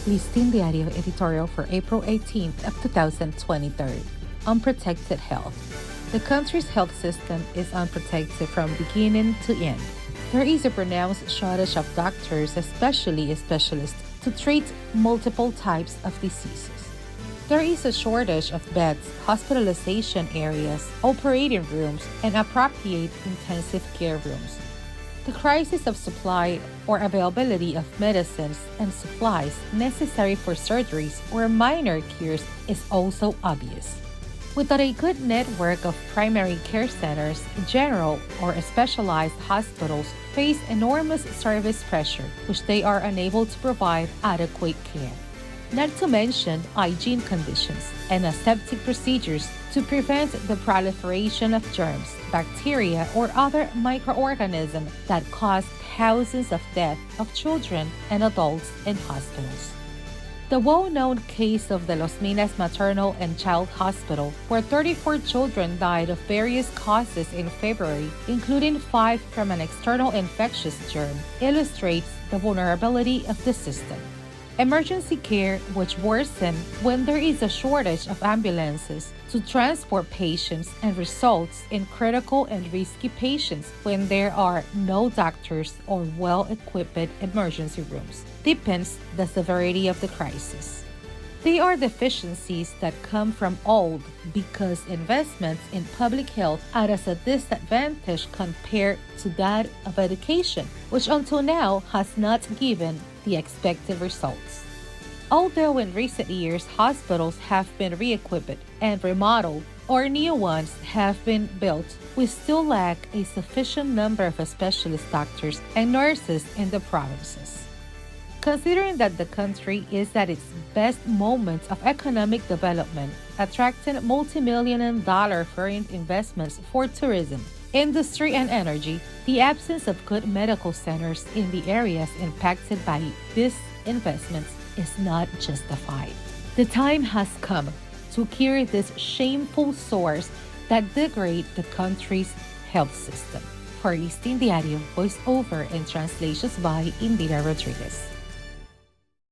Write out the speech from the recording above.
Listín Diario Editorial for April 18th of 2023. Unprotected health. The country's health system is unprotected from beginning to end. There is a pronounced shortage of doctors, especially specialists, to treat multiple types of diseases. There is a shortage of beds, hospitalization areas, operating rooms, and appropriate intensive care rooms. The crisis of supply or availability of medicines and supplies necessary for surgeries or minor cures is also obvious. Without a good network of primary care centers, general or specialized hospitals face enormous service pressure, which they are unable to provide adequate care. Not to mention hygiene conditions and aseptic procedures to prevent the proliferation of germs, bacteria, or other microorganisms that cause thousands of deaths of children and adults in hospitals. The well-known case of the Los Minas Maternal and Child Hospital, where 34 children died of various causes in February, including 5 from an external infectious germ, illustrates the vulnerability of the system. Emergency care, which worsens when there is a shortage of ambulances to transport patients and results in critical and risky patients when there are no doctors or well-equipped emergency rooms, deepens the severity of the crisis. They are deficiencies that come from old because investments in public health are at a disadvantage compared to that of education, which until now has not given the expected results. Although in recent years hospitals have been re-equipped and remodeled, or new ones have been built, we still lack a sufficient number of specialist doctors and nurses in the provinces. Considering that the country is at its best moment of economic development, attracting multi-million-dollar foreign investments for tourism, industry, and energy, the absence of good medical centers in the areas impacted by these investments is not justified. The time has come to cure this shameful source that degrade the country's health system. For Listín Diario, voiceover and translations by Indira Rodriguez.